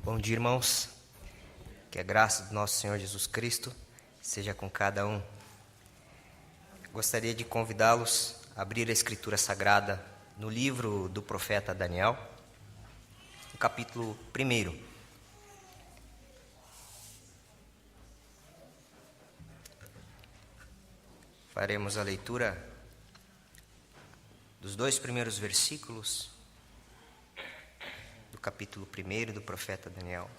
Bom dia, irmãos. Que a graça do nosso Senhor Jesus Cristo seja com cada um. Gostaria de convidá-los a abrir a Escritura Sagrada no livro do profeta Daniel, no capítulo 1. Faremos a leitura dos 2 primeiros versículos do capítulo 1 do profeta Daniel.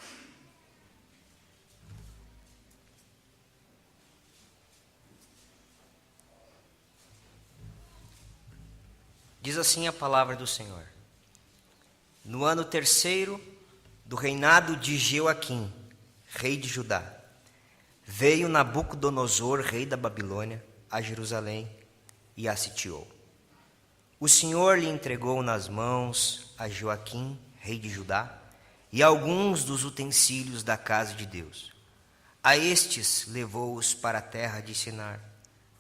Diz assim a palavra do Senhor: No ano 3º do reinado de Jeoaquim, rei de Judá, veio Nabucodonosor, rei da Babilônia, a Jerusalém e a sitiou. O Senhor lhe entregou nas mãos a Joaquim, rei de Judá, e alguns dos utensílios da casa de Deus. A estes levou-os para a terra de Sinar,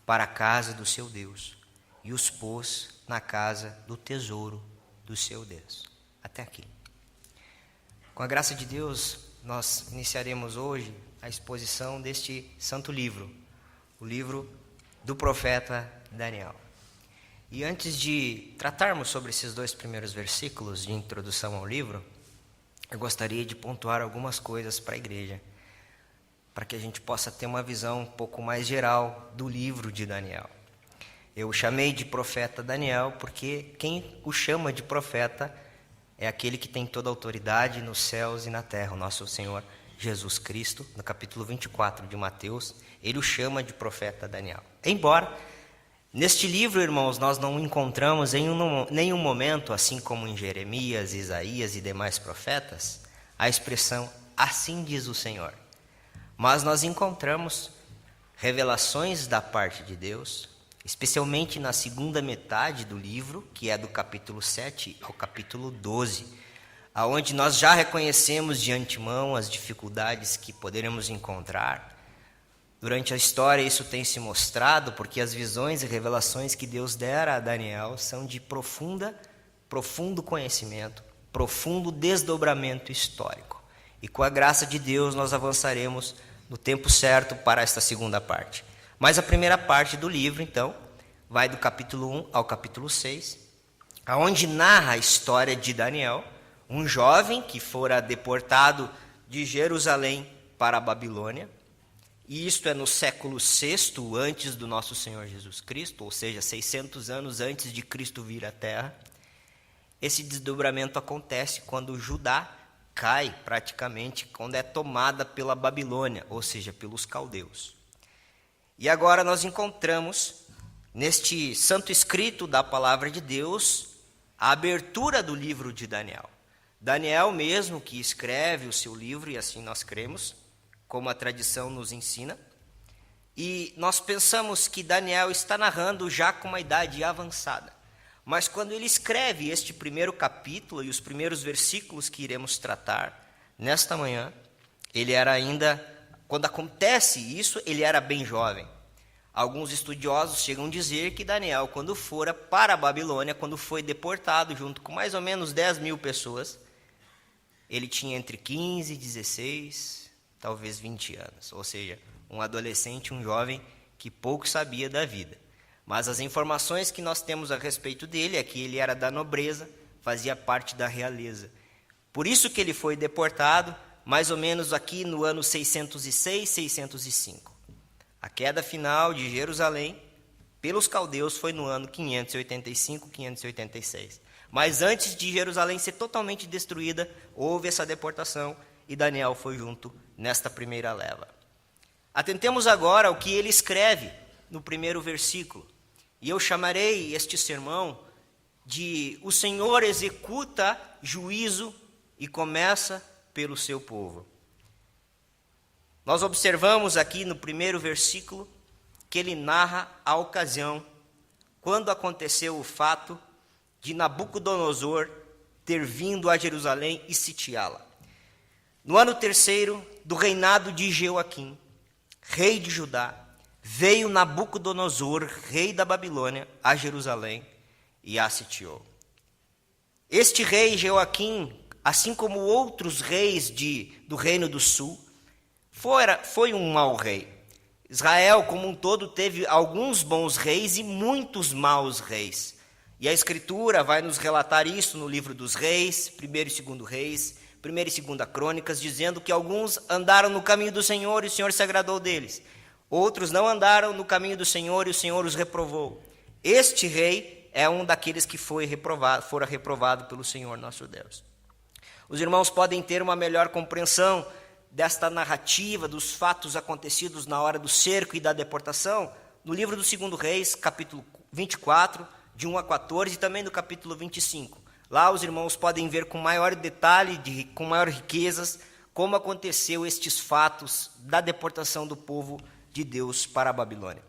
para a casa do seu Deus, e os pôs na casa do tesouro do seu Deus. Até aqui. Com a graça de Deus, nós iniciaremos hoje a exposição deste santo livro, o livro do profeta Daniel. E antes de tratarmos sobre esses 2 primeiros versículos de introdução ao livro, eu gostaria de pontuar algumas coisas para a igreja, para que a gente possa ter uma visão um pouco mais geral do livro de Daniel. Eu o chamei de profeta Daniel porque quem o chama de profeta é aquele que tem toda a autoridade nos céus e na terra, o nosso Senhor Jesus Cristo. No capítulo 24 de Mateus, ele o chama de profeta Daniel. Embora neste livro, irmãos, nós não encontramos em nenhum momento, assim como em Jeremias, Isaías e demais profetas, a expressão assim diz o Senhor. Mas nós encontramos revelações da parte de Deus, especialmente na segunda metade do livro, que é do capítulo 7 ao capítulo 12, aonde nós já reconhecemos de antemão as dificuldades que poderemos encontrar. Durante a história isso tem se mostrado, porque as visões e revelações que Deus dera a Daniel são de profundo conhecimento, profundo desdobramento histórico. E com a graça de Deus nós avançaremos no tempo certo para esta segunda parte. Mas a primeira parte do livro, então, vai do capítulo 1 ao capítulo 6, aonde narra a história de Daniel, um jovem que fora deportado de Jerusalém para a Babilônia, e isto é no século VI antes do nosso Senhor Jesus Cristo, ou seja, 600 anos antes de Cristo vir à Terra. Esse desdobramento acontece quando Judá cai praticamente, quando é tomada pela Babilônia, ou seja, pelos caldeus. E agora nós encontramos, neste santo escrito da palavra de Deus, a abertura do livro de Daniel. Daniel mesmo que escreve o seu livro, e assim nós cremos, como a tradição nos ensina. E nós pensamos que Daniel está narrando já com uma idade avançada. Mas quando ele escreve este primeiro capítulo e os primeiros versículos que iremos tratar nesta manhã, ele era ainda... Quando acontece isso, ele era bem jovem. Alguns estudiosos chegam a dizer que Daniel, quando fora para a Babilônia, quando foi deportado junto com mais ou menos 10.000 pessoas, ele tinha entre 15 e 16, talvez 20 anos. Ou seja, um adolescente, um jovem que pouco sabia da vida. Mas as informações que nós temos a respeito dele é que ele era da nobreza, fazia parte da realeza. Por isso que ele foi deportado, mais ou menos aqui no ano 606, 605. A queda final de Jerusalém pelos caldeus foi no ano 585, 586. Mas antes de Jerusalém ser totalmente destruída, houve essa deportação e Daniel foi junto nesta primeira leva. Atentemos agora ao que ele escreve no primeiro versículo. E eu chamarei este sermão de O Senhor executa juízo e começa pelo seu povo. Nós observamos aqui no primeiro versículo que ele narra a ocasião quando aconteceu o fato de Nabucodonosor ter vindo a Jerusalém e sitiá-la. No ano 3º do reinado de Jeoaquim, rei de Judá, veio Nabucodonosor, rei da Babilônia, a Jerusalém e a sitiou. Este rei Jeoaquim, assim como outros reis do reino do sul, foi um mau rei. Israel, como um todo, teve alguns bons reis e muitos maus reis. E a Escritura vai nos relatar isso no livro dos reis, 1º e 2º reis, 1ª e 2ª crônicas, dizendo que alguns andaram no caminho do Senhor e o Senhor se agradou deles. Outros não andaram no caminho do Senhor e o Senhor os reprovou. Este rei é um daqueles que fora reprovado pelo Senhor nosso Deus. Os irmãos podem ter uma melhor compreensão desta narrativa, dos fatos acontecidos na hora do cerco e da deportação, no livro do 2º Reis, capítulo 24, de 1 a 14, e também no capítulo 25. Lá os irmãos podem ver com maior detalhe, com maior riquezas, como aconteceu estes fatos da deportação do povo de Deus para a Babilônia.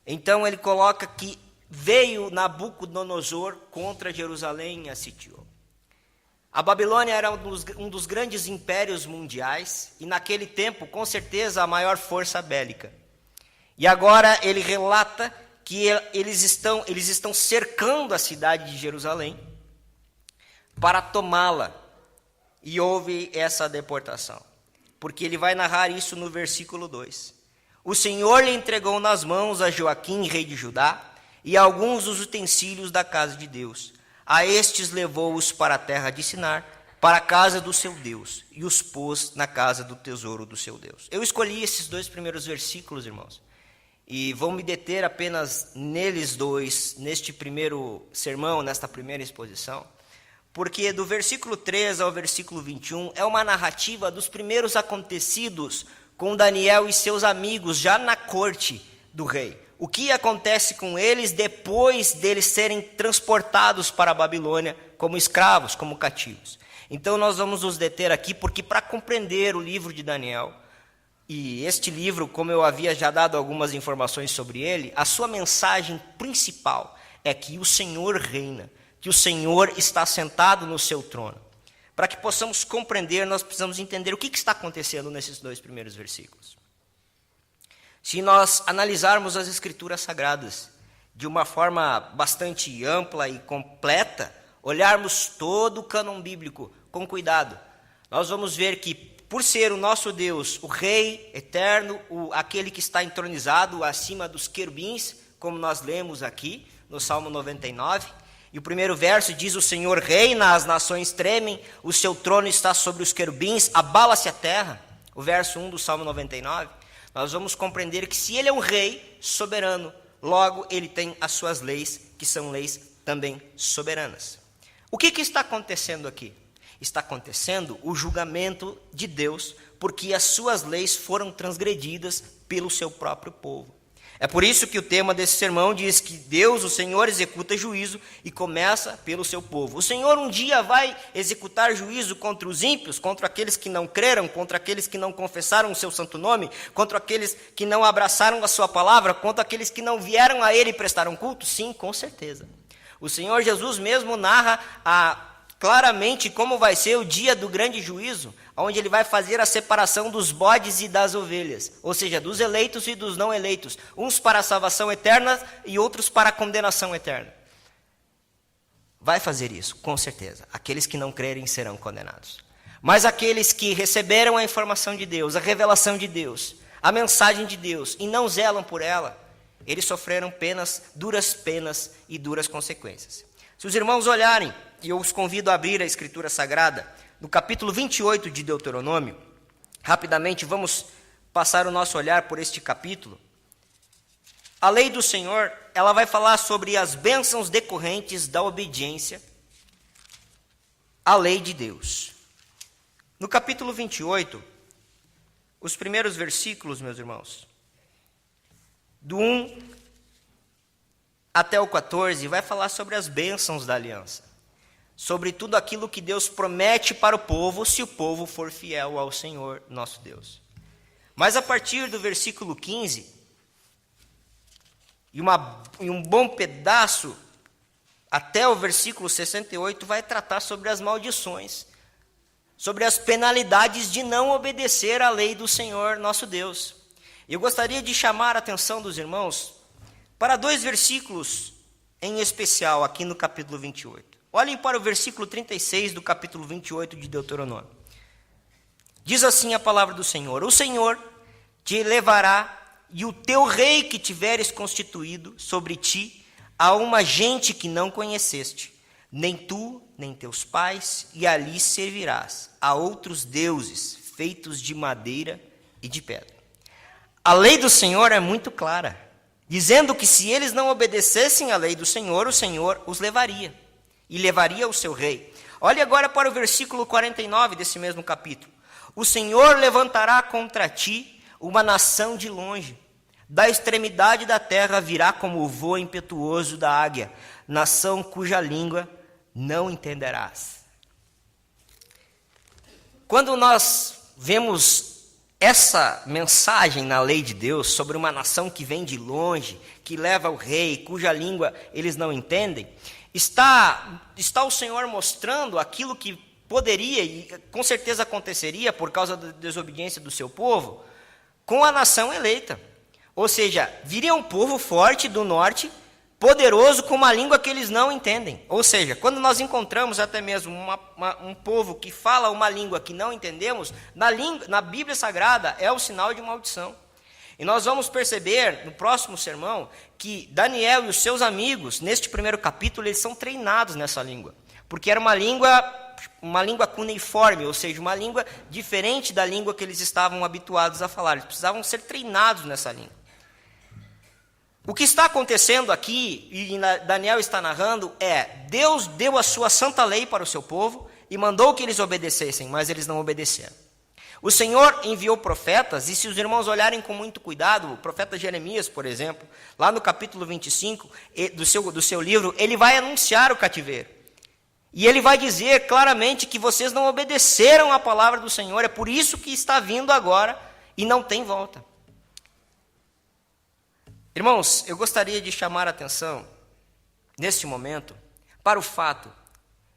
Então ele coloca que veio Nabucodonosor contra Jerusalém e a sitiou. A Babilônia era um dos grandes impérios mundiais e naquele tempo, com certeza, a maior força bélica. E agora ele relata que eles estão cercando a cidade de Jerusalém para tomá-la. E houve essa deportação, porque ele vai narrar isso no versículo 2. O Senhor lhe entregou nas mãos a Joaquim, rei de Judá, e alguns dos utensílios da casa de Deus. A estes levou-os para a terra de Sinar, para a casa do seu Deus, e os pôs na casa do tesouro do seu Deus. Eu escolhi esses 2 primeiros versículos, irmãos, e vou me deter apenas neles 2, neste primeiro sermão, nesta primeira exposição, porque do versículo 3 ao versículo 21 é uma narrativa dos primeiros acontecidos com Daniel e seus amigos, já na corte do rei. O que acontece com eles depois deles serem transportados para a Babilônia como escravos, como cativos. Então nós vamos nos deter aqui, porque para compreender o livro de Daniel, e este livro, como eu havia já dado algumas informações sobre ele, a sua mensagem principal é que o Senhor reina, que o Senhor está sentado no seu trono. Para que possamos compreender, nós precisamos entender o que está acontecendo nesses 2 primeiros versículos. Se nós analisarmos as Escrituras Sagradas de uma forma bastante ampla e completa, olharmos todo o cânon bíblico com cuidado, nós vamos ver que, por ser o nosso Deus, o Rei eterno, aquele que está entronizado acima dos querubins, como nós lemos aqui no Salmo 99, e o primeiro verso diz: o Senhor reina, as nações tremem, o seu trono está sobre os querubins, abala-se a terra. O verso 1 do Salmo 99. Nós vamos compreender que se ele é um rei soberano, logo ele tem as suas leis, que são leis também soberanas. O que está acontecendo aqui? Está acontecendo o julgamento de Deus, porque as suas leis foram transgredidas pelo seu próprio povo. É por isso que o tema desse sermão diz que Deus, o Senhor, executa juízo e começa pelo seu povo. O Senhor um dia vai executar juízo contra os ímpios, contra aqueles que não creram, contra aqueles que não confessaram o seu santo nome, contra aqueles que não abraçaram a sua palavra, contra aqueles que não vieram a ele e prestaram culto? Sim, com certeza. O Senhor Jesus mesmo narra claramente como vai ser o dia do grande juízo, onde ele vai fazer a separação dos bodes e das ovelhas, ou seja, dos eleitos e dos não eleitos, uns para a salvação eterna e outros para a condenação eterna. Vai fazer isso, com certeza. Aqueles que não crerem serão condenados. Mas aqueles que receberam a informação de Deus, a revelação de Deus, a mensagem de Deus, e não zelam por ela, eles sofreram duras penas e duras consequências. Se os irmãos olharem, e eu os convido a abrir a Escritura Sagrada, no capítulo 28 de Deuteronômio, rapidamente vamos passar o nosso olhar por este capítulo. A lei do Senhor, ela vai falar sobre as bênçãos decorrentes da obediência à lei de Deus. No capítulo 28, os primeiros versículos, meus irmãos, do 1 até o 14, vai falar sobre as bênçãos da aliança, sobre tudo aquilo que Deus promete para o povo, se o povo for fiel ao Senhor nosso Deus. Mas a partir do versículo 15, e um bom pedaço, até o versículo 68, vai tratar sobre as maldições, sobre as penalidades de não obedecer à lei do Senhor nosso Deus. Eu gostaria de chamar a atenção dos irmãos para 2 versículos em especial aqui no capítulo 28. Olhem para o versículo 36 do capítulo 28 de Deuteronômio. Diz assim a palavra do Senhor: o Senhor te levará e o teu rei que tiveres constituído sobre ti a uma gente que não conheceste, nem tu, nem teus pais, e ali servirás a outros deuses feitos de madeira e de pedra. A lei do Senhor é muito clara, dizendo que se eles não obedecessem à lei do Senhor, o Senhor os levaria, e levaria o seu rei. Olhe agora para o versículo 49 desse mesmo capítulo. O Senhor levantará contra ti uma nação de longe, da extremidade da terra virá como o voo impetuoso da águia, nação cuja língua não entenderás. Quando nós vemos essa mensagem na lei de Deus sobre uma nação que vem de longe, que leva o rei, cuja língua eles não entendem, está o Senhor mostrando aquilo que poderia e com certeza aconteceria por causa da desobediência do seu povo com a nação eleita. Ou seja, viria um povo forte do norte, poderoso, com uma língua que eles não entendem. Ou seja, quando nós encontramos até mesmo um povo que fala uma língua que não entendemos, na Bíblia Sagrada é o sinal de maldição. E nós vamos perceber no próximo sermão que Daniel e os seus amigos, neste primeiro capítulo, eles são treinados nessa língua. Porque era uma língua cuneiforme, ou seja, uma língua diferente da língua que eles estavam habituados a falar. Eles precisavam ser treinados nessa língua. O que está acontecendo aqui, e Daniel está narrando, é: Deus deu a sua santa lei para o seu povo e mandou que eles obedecessem, mas eles não obedeceram. O Senhor enviou profetas, e se os irmãos olharem com muito cuidado, o profeta Jeremias, por exemplo, lá no capítulo 25 do seu livro, ele vai anunciar o cativeiro. E ele vai dizer claramente que vocês não obedeceram à palavra do Senhor, é por isso que está vindo agora e não tem volta. Irmãos, eu gostaria de chamar a atenção, neste momento, para o fato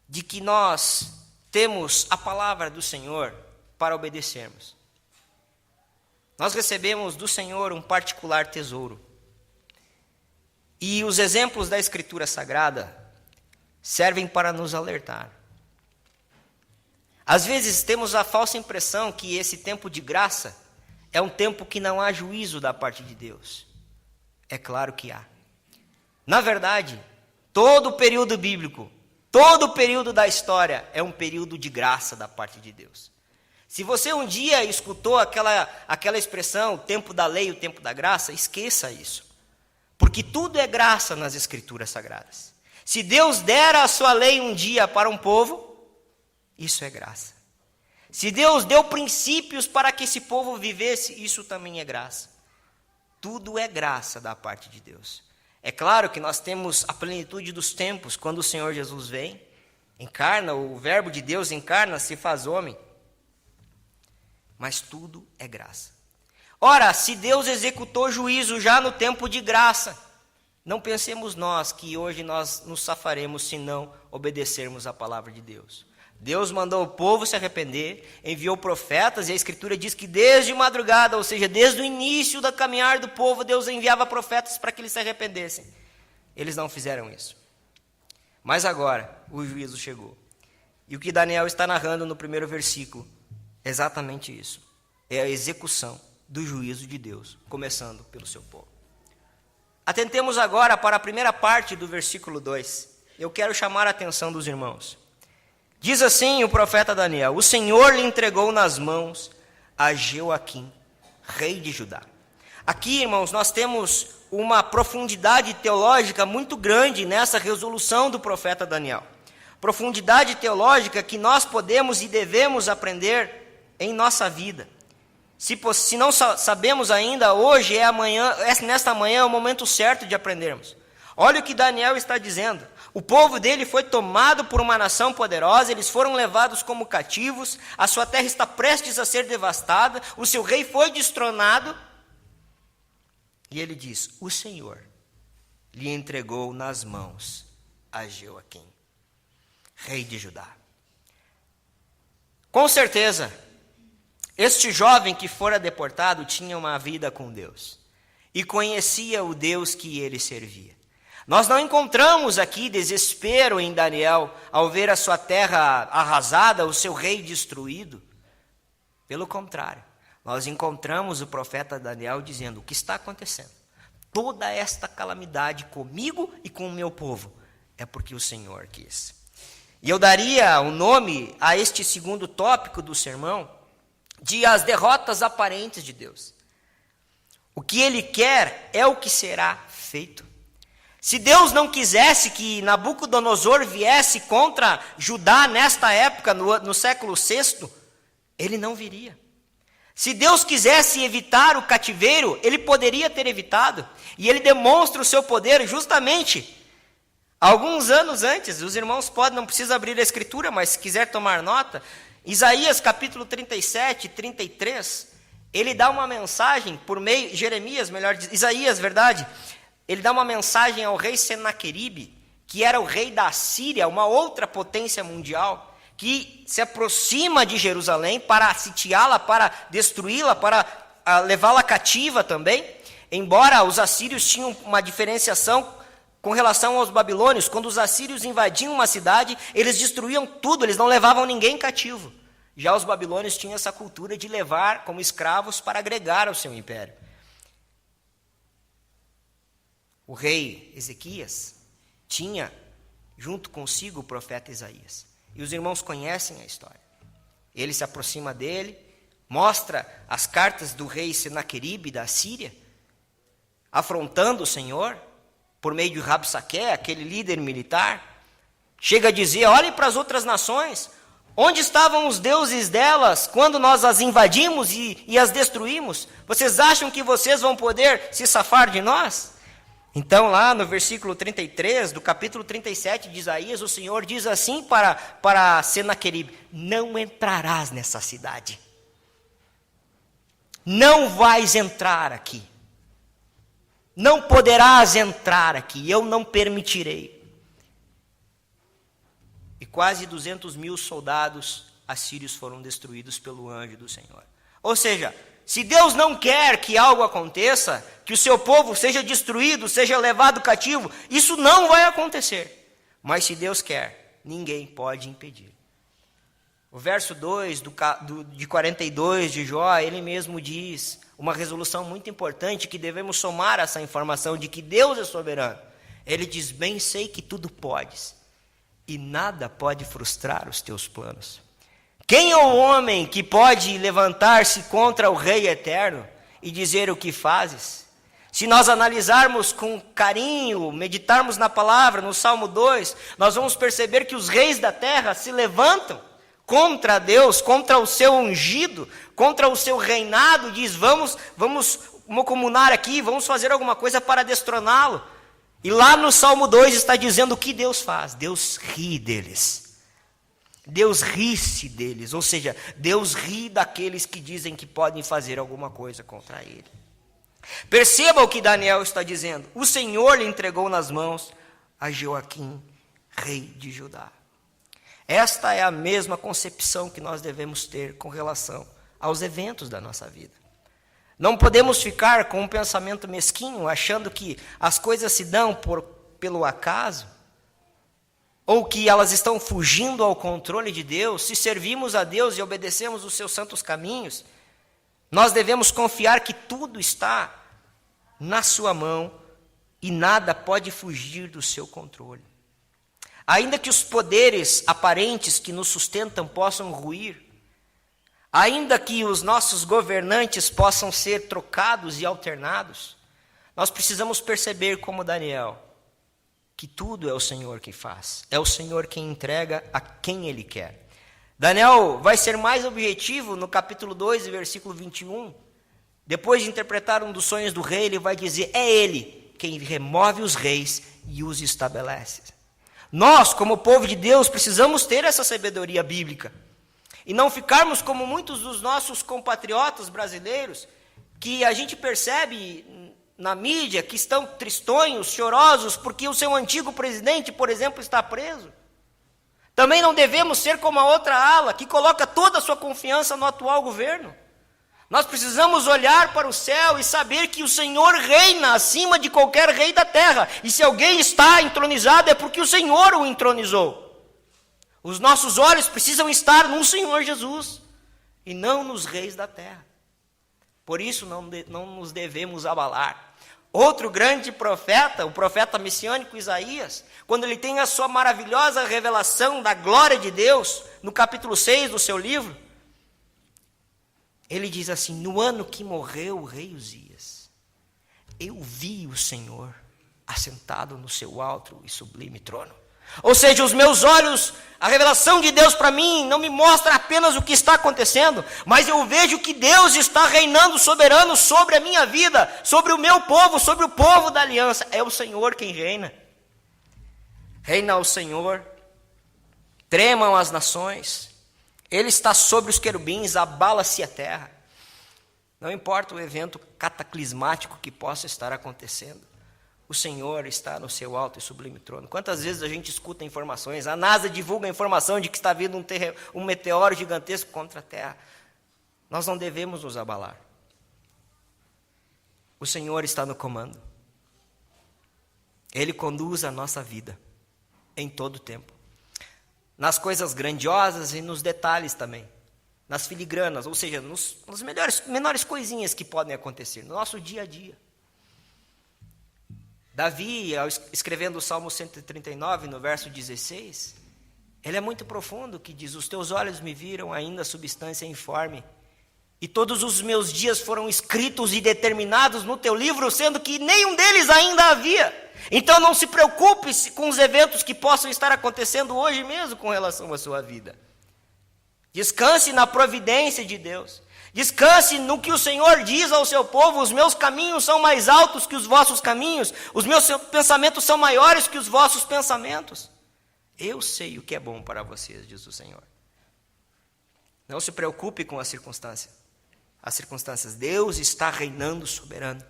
de que nós temos a palavra do Senhor para obedecermos. Nós recebemos do Senhor um particular tesouro. E os exemplos da Escritura Sagrada servem para nos alertar. Às vezes temos a falsa impressão que esse tempo de graça é um tempo que não há juízo da parte de Deus. É claro que há. Na verdade, todo o período bíblico, todo o período da história é um período de graça da parte de Deus. Se você um dia escutou aquela expressão, o tempo da lei, o tempo da graça, esqueça isso. Porque tudo é graça nas Escrituras Sagradas. Se Deus dera a sua lei um dia para um povo, isso é graça. Se Deus deu princípios para que esse povo vivesse, isso também é graça. Tudo é graça da parte de Deus. É claro que nós temos a plenitude dos tempos, quando o Senhor Jesus vem, encarna, o verbo de Deus encarna, se faz homem. Mas tudo é graça. Ora, se Deus executou juízo já no tempo de graça, não pensemos nós que hoje nós nos safaremos se não obedecermos à palavra de Deus. Deus mandou o povo se arrepender, enviou profetas, e a Escritura diz que desde madrugada, ou seja, desde o início do caminhar do povo, Deus enviava profetas para que eles se arrependessem. Eles não fizeram isso. Mas agora, o juízo chegou. E o que Daniel está narrando no primeiro versículo é exatamente isso. É a execução do juízo de Deus, começando pelo seu povo. Atentemos agora para a primeira parte do versículo 2. Eu quero chamar a atenção dos irmãos. Diz assim o profeta Daniel: o Senhor lhe entregou nas mãos a Jeoaquim, rei de Judá. Aqui, irmãos, nós temos uma profundidade teológica muito grande nessa resolução do profeta Daniel. Profundidade teológica que nós podemos e devemos aprender em nossa vida. Se não sabemos ainda, hoje nesta manhã é o momento certo de aprendermos. Olha o que Daniel está dizendo. O povo dele foi tomado por uma nação poderosa, eles foram levados como cativos, a sua terra está prestes a ser devastada, o seu rei foi destronado. E ele diz: o Senhor lhe entregou nas mãos a Jeoaquim, rei de Judá. Com certeza, este jovem que fora deportado tinha uma vida com Deus e conhecia o Deus que ele servia. Nós não encontramos aqui desespero em Daniel ao ver a sua terra arrasada, o seu rei destruído. Pelo contrário, nós encontramos o profeta Daniel dizendo: o que está acontecendo? Toda esta calamidade comigo e com o meu povo é porque o Senhor quis. E eu daria o nome a este segundo tópico do sermão de as derrotas aparentes de Deus. O que ele quer é o que será feito. Se Deus não quisesse que Nabucodonosor viesse contra Judá nesta época, no século VI, ele não viria. Se Deus quisesse evitar o cativeiro, ele poderia ter evitado. E ele demonstra o seu poder justamente alguns anos antes. Os irmãos não precisam abrir a escritura, mas se quiser tomar nota, Isaías capítulo 37, 33, ele dá uma mensagem por meio, Isaías, verdade, ele dá uma mensagem ao rei Senaqueribe, que era o rei da Síria, uma outra potência mundial, que se aproxima de Jerusalém para sitiá-la, para destruí-la, para levá-la cativa também. Embora os assírios tinham uma diferenciação com relação aos babilônios, quando os assírios invadiam uma cidade, eles destruíam tudo, eles não levavam ninguém cativo. Já os babilônios tinham essa cultura de levar como escravos para agregar ao seu império. O rei Ezequias tinha junto consigo o profeta Isaías. E os irmãos conhecem a história. Ele se aproxima dele, mostra as cartas do rei Senaqueribe da Síria, afrontando o Senhor, por meio de Rabsaque, aquele líder militar. Chega a dizer: olhem para as outras nações, onde estavam os deuses delas quando nós as invadimos e as destruímos? Vocês acham que vocês vão poder se safar de nós? Então lá no versículo 33 do capítulo 37 de Isaías, o Senhor diz assim para Senaqueribe: não entrarás nessa cidade, não vais entrar aqui, não poderás entrar aqui, eu não permitirei. E quase 200.000 soldados assírios foram destruídos pelo anjo do Senhor. Ou seja, se Deus não quer que algo aconteça, que o seu povo seja destruído, seja levado cativo, isso não vai acontecer. Mas se Deus quer, ninguém pode impedir. O verso 2 de 42 de Jó, ele mesmo diz uma resolução muito importante que devemos somar essa informação de que Deus é soberano. Ele diz: bem sei que tudo podes, e nada pode frustrar os teus planos. Quem é o homem que pode levantar-se contra o Rei Eterno e dizer: o que fazes? Se nós analisarmos com carinho, meditarmos na palavra, no Salmo 2, nós vamos perceber que os reis da terra se levantam contra Deus, contra o seu ungido, contra o seu reinado, diz: vamos comunar aqui, vamos fazer alguma coisa para destroná-lo. E lá no Salmo 2 está dizendo o que Deus faz: Deus ri deles. Deus ri-se deles, ou seja, Deus ri daqueles que dizem que podem fazer alguma coisa contra ele. Perceba o que Daniel está dizendo: o Senhor lhe entregou nas mãos a Joaquim, rei de Judá. Esta é a mesma concepção que nós devemos ter com relação aos eventos da nossa vida. Não podemos ficar com um pensamento mesquinho, achando que as coisas se dão pelo acaso, ou que elas estão fugindo ao controle de Deus. Se servimos a Deus e obedecemos os seus santos caminhos, nós devemos confiar que tudo está na sua mão e nada pode fugir do seu controle. Ainda que os poderes aparentes que nos sustentam possam ruir, ainda que os nossos governantes possam ser trocados e alternados, nós precisamos perceber, como Daniel, que tudo é o Senhor que faz, é o Senhor quem entrega a quem Ele quer. Daniel vai ser mais objetivo no capítulo 2, versículo 21. Depois de interpretar um dos sonhos do rei, ele vai dizer: é Ele quem remove os reis e os estabelece. Nós, como povo de Deus, precisamos ter essa sabedoria bíblica e não ficarmos como muitos dos nossos compatriotas brasileiros, que a gente percebe na mídia que estão tristonhos, chorosos, porque o seu antigo presidente, por exemplo, está preso. Também não devemos ser como a outra ala, que coloca toda a sua confiança no atual governo. Nós precisamos olhar para o céu e saber que o Senhor reina acima de qualquer rei da terra. E se alguém está entronizado, é porque o Senhor o entronizou. Os nossos olhos precisam estar no Senhor Jesus e não nos reis da terra. Por isso não nos devemos abalar. Outro grande profeta, o profeta messiânico Isaías, quando ele tem a sua maravilhosa revelação da glória de Deus, no capítulo 6 do seu livro, ele diz assim: no ano que morreu o rei Uzias, eu vi o Senhor assentado no seu alto e sublime trono. Ou seja, os meus olhos, a revelação de Deus para mim não me mostra apenas o que está acontecendo, mas eu vejo que Deus está reinando soberano sobre a minha vida, sobre o meu povo, sobre o povo da aliança. É o Senhor quem reina. Reina o Senhor, tremam as nações, Ele está sobre os querubins, abala-se a terra. Não importa o evento cataclismático que possa estar acontecendo, o Senhor está no seu alto e sublime trono. Quantas vezes a gente escuta informações, a NASA divulga a informação de que está vindo um meteoro gigantesco contra a Terra. Nós não devemos nos abalar. O Senhor está no comando. Ele conduz a nossa vida em todo o tempo. Nas coisas grandiosas e nos detalhes também. Nas filigranas, ou seja, nas menores coisinhas que podem acontecer no nosso dia a dia. Davi, escrevendo o Salmo 139, no verso 16, ele é muito profundo, que diz: os teus olhos me viram ainda substância informe, e todos os meus dias foram escritos e determinados no teu livro, sendo que nenhum deles ainda havia. Então não se preocupe com os eventos que possam estar acontecendo hoje mesmo com relação à sua vida. Descanse na providência de Deus. Descanse no que o Senhor diz ao seu povo: os meus caminhos são mais altos que os vossos caminhos, os meus pensamentos são maiores que os vossos pensamentos. Eu sei o que é bom para vocês, diz o Senhor. Não se preocupe com as circunstâncias. Deus está reinando soberano.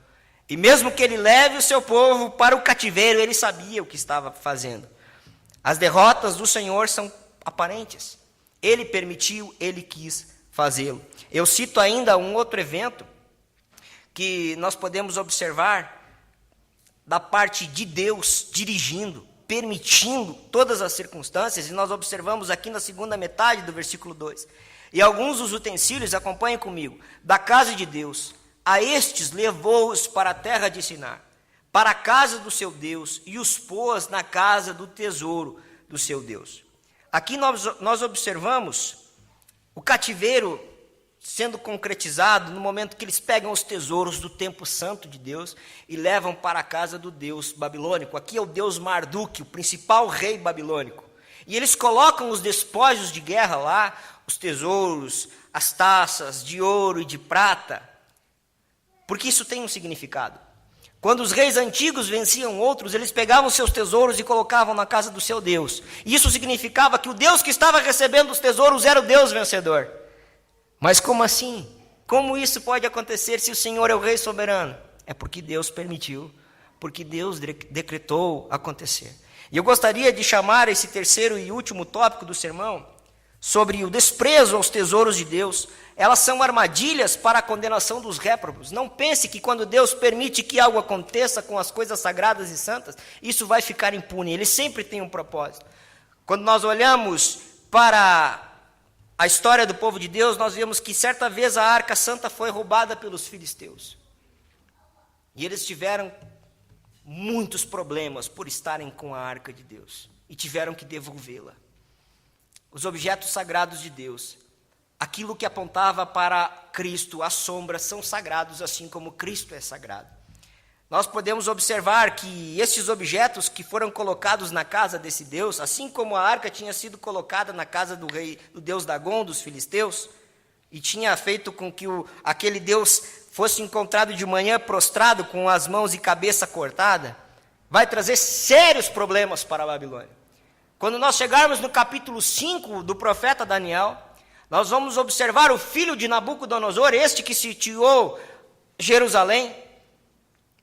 E mesmo que Ele leve o seu povo para o cativeiro, Ele sabia o que estava fazendo. As derrotas do Senhor são aparentes. Ele permitiu, Ele quis fazê-lo. Eu cito ainda um outro evento que nós podemos observar da parte de Deus dirigindo, permitindo todas as circunstâncias, e nós observamos aqui na segunda metade do versículo 2. E alguns dos utensílios, acompanhem comigo, da casa de Deus, a estes levou-os para a terra de Sinar, para a casa do seu Deus, e os pôs na casa do tesouro do seu Deus. Aqui nós observamos o cativeiro sendo concretizado no momento que eles pegam os tesouros do templo santo de Deus e levam para a casa do deus babilônico. Aqui é o deus Marduk, o principal rei babilônico. E eles colocam os despojos de guerra lá, os tesouros, as taças de ouro e de prata, porque isso tem um significado. Quando os reis antigos venciam outros, eles pegavam seus tesouros e colocavam na casa do seu Deus. E isso significava que o Deus que estava recebendo os tesouros era o Deus vencedor. Mas como assim? Como isso pode acontecer se o Senhor é o Rei soberano? É porque Deus permitiu, porque Deus decretou acontecer. E eu gostaria de chamar esse terceiro e último tópico do sermão sobre o desprezo aos tesouros de Deus. Elas são armadilhas para a condenação dos réprobos. Não pense que quando Deus permite que algo aconteça com as coisas sagradas e santas, isso vai ficar impune. Ele sempre tem um propósito. Quando nós olhamos para a história do povo de Deus, nós vemos que certa vez a arca santa foi roubada pelos filisteus. E eles tiveram muitos problemas por estarem com a arca de Deus. E tiveram que devolvê-la. Os objetos sagrados de Deus, aquilo que apontava para Cristo, as sombras, são sagrados assim como Cristo é sagrado. Nós podemos observar que esses objetos que foram colocados na casa desse Deus, assim como a arca tinha sido colocada na casa do rei, do deus Dagom, dos filisteus, e tinha feito com que aquele Deus fosse encontrado de manhã prostrado, com as mãos e cabeça cortada, vai trazer sérios problemas para a Babilônia. Quando nós chegarmos no capítulo 5 do profeta Daniel, nós vamos observar o filho de Nabucodonosor, este que sitiou Jerusalém,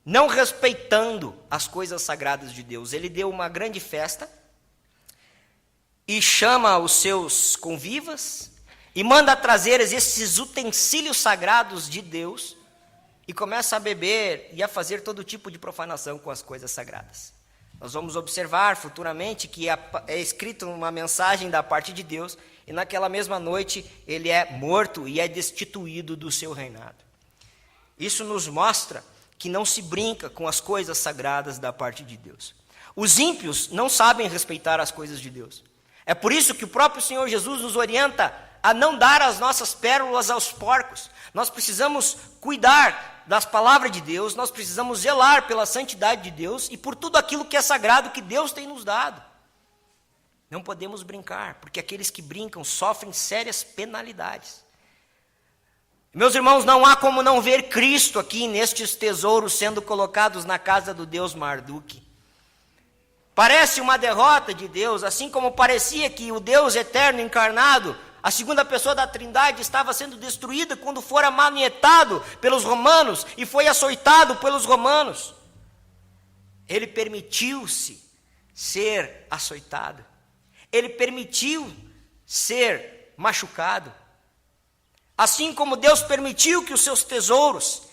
não respeitando as coisas sagradas de Deus. Ele deu uma grande festa e chama os seus convivas e manda trazer esses utensílios sagrados de Deus e começa a beber e a fazer todo tipo de profanação com as coisas sagradas. Nós vamos observar futuramente que é escrito uma mensagem da parte de Deus e naquela mesma noite ele é morto e é destituído do seu reinado. Isso nos mostra que não se brinca com as coisas sagradas da parte de Deus. Os ímpios não sabem respeitar as coisas de Deus. É por isso que o próprio Senhor Jesus nos orienta a não dar as nossas pérolas aos porcos. Nós precisamos cuidar das palavras de Deus, nós precisamos zelar pela santidade de Deus e por tudo aquilo que é sagrado que Deus tem nos dado. Não podemos brincar, porque aqueles que brincam sofrem sérias penalidades. Meus irmãos, não há como não ver Cristo aqui nestes tesouros sendo colocados na casa do Deus Marduk. Parece uma derrota de Deus, assim como parecia que o Deus eterno encarnado, a segunda pessoa da Trindade, estava sendo destruída quando fora manietado pelos romanos e foi açoitado pelos romanos. Ele permitiu-se ser açoitado. Ele permitiu ser machucado. Assim como Deus permitiu que os seus tesouros,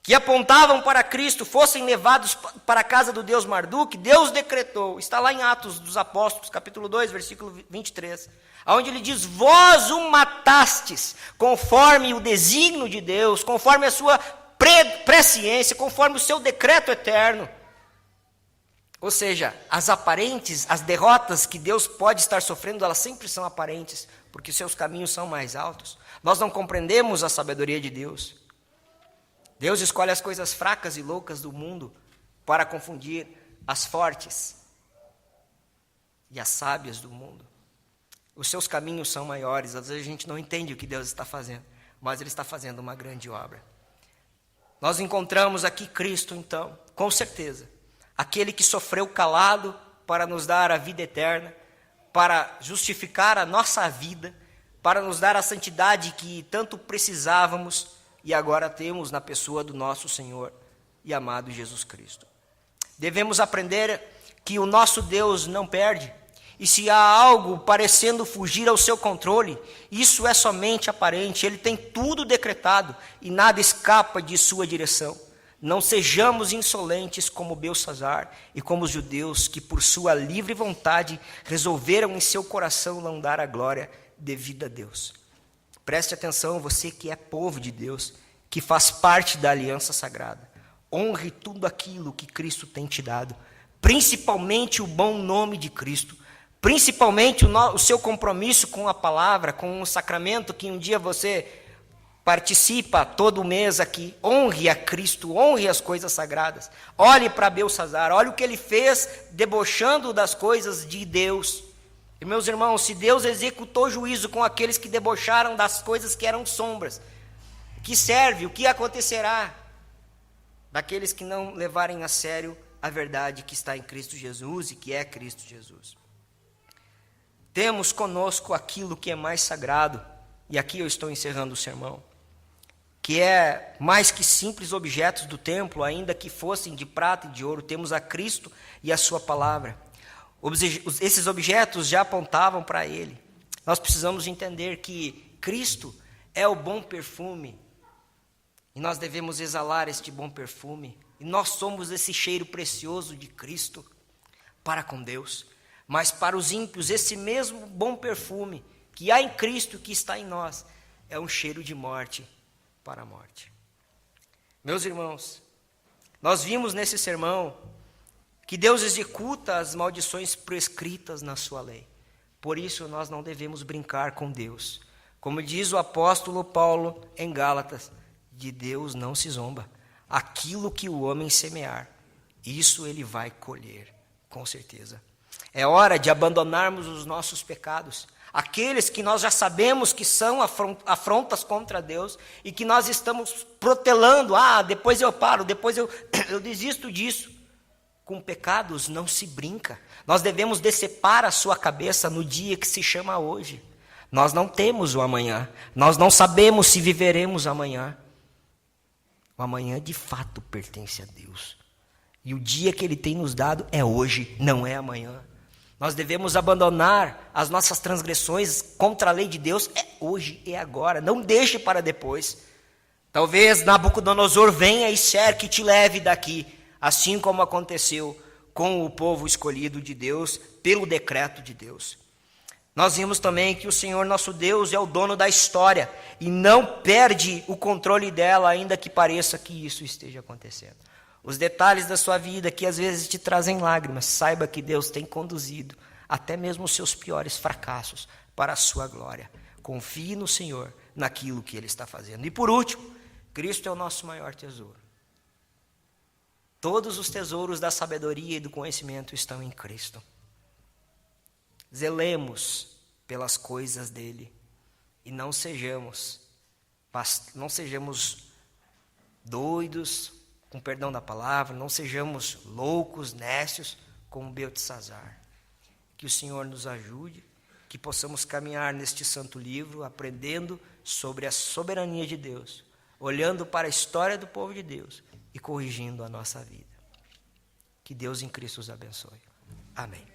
que apontavam para Cristo, fossem levados para a casa do Deus Marduk, Deus decretou, está lá em Atos dos Apóstolos, capítulo 2, versículo 23, onde ele diz: vós o matastes, conforme o desígnio de Deus, conforme a sua presciência, conforme o seu decreto eterno. Ou seja, as derrotas que Deus pode estar sofrendo, elas sempre são aparentes, porque seus caminhos são mais altos. Nós não compreendemos a sabedoria de Deus. Deus escolhe as coisas fracas e loucas do mundo para confundir as fortes e as sábias do mundo. Os seus caminhos são maiores. Às vezes a gente não entende o que Deus está fazendo, mas Ele está fazendo uma grande obra. Nós encontramos aqui Cristo, então, com certeza, aquele que sofreu calado para nos dar a vida eterna, para justificar a nossa vida, para nos dar a santidade que tanto precisávamos e agora temos na pessoa do nosso Senhor e amado Jesus Cristo. Devemos aprender que o nosso Deus não perde, e se há algo parecendo fugir ao seu controle, isso é somente aparente. Ele tem tudo decretado e nada escapa de sua direção. Não sejamos insolentes como Belsassar e como os judeus que por sua livre vontade resolveram em seu coração não dar a glória devida a Deus. Preste atenção, você que é povo de Deus, que faz parte da aliança sagrada. Honre tudo aquilo que Cristo tem te dado, principalmente o bom nome de Cristo, principalmente o seu compromisso com a palavra, com o sacramento que um dia você participa todo mês aqui. Honre a Cristo, honre as coisas sagradas. Olhe para Belsassar, olhe o que ele fez debochando das coisas de Deus. E meus irmãos, se Deus executou juízo com aqueles que debocharam das coisas que eram sombras, que serve, o que acontecerá daqueles que não levarem a sério a verdade que está em Cristo Jesus e que é Cristo Jesus? Temos conosco aquilo que é mais sagrado, e aqui eu estou encerrando o sermão, que é mais que simples objetos do templo, ainda que fossem de prata e de ouro. Temos a Cristo e a sua palavra. Esses objetos já apontavam para Ele. Nós precisamos entender que Cristo é o bom perfume, e nós devemos exalar este bom perfume, e nós somos esse cheiro precioso de Cristo para com Deus. Mas para os ímpios, esse mesmo bom perfume que há em Cristo, que está em nós, é um cheiro de morte para a morte. Meus irmãos, nós vimos nesse sermão que Deus executa as maldições prescritas na sua lei. Por isso nós não devemos brincar com Deus. Como diz o apóstolo Paulo em Gálatas, de Deus não se zomba. Aquilo que o homem semear, isso ele vai colher, com certeza. É hora de abandonarmos os nossos pecados, aqueles que nós já sabemos que são afrontas contra Deus e que nós estamos protelando. Depois eu paro, depois eu desisto disso. Com pecados não se brinca. Nós devemos decepar a sua cabeça no dia que se chama hoje. Nós não temos o amanhã. Nós não sabemos se viveremos amanhã. O amanhã de fato pertence a Deus. E o dia que Ele tem nos dado é hoje, não é amanhã. Nós devemos abandonar as nossas transgressões contra a lei de Deus. É hoje, é agora. Não deixe para depois. Talvez Nabucodonosor venha e cerque e te leve daqui, assim como aconteceu com o povo escolhido de Deus, pelo decreto de Deus. Nós vimos também que o Senhor nosso Deus é o dono da história e não perde o controle dela, ainda que pareça que isso esteja acontecendo. Os detalhes da sua vida que às vezes te trazem lágrimas, saiba que Deus tem conduzido até mesmo os seus piores fracassos para a sua glória. Confie no Senhor, naquilo que Ele está fazendo. E por último, Cristo é o nosso maior tesouro. Todos os tesouros da sabedoria e do conhecimento estão em Cristo. Zelemos pelas coisas dele e não sejamos doidos, com perdão da palavra, não sejamos loucos, nécios, como Beltesazar. Que o Senhor nos ajude, que possamos caminhar neste santo livro, aprendendo sobre a soberania de Deus, olhando para a história do povo de Deus e corrigindo a nossa vida. Que Deus em Cristo os abençoe. Amém.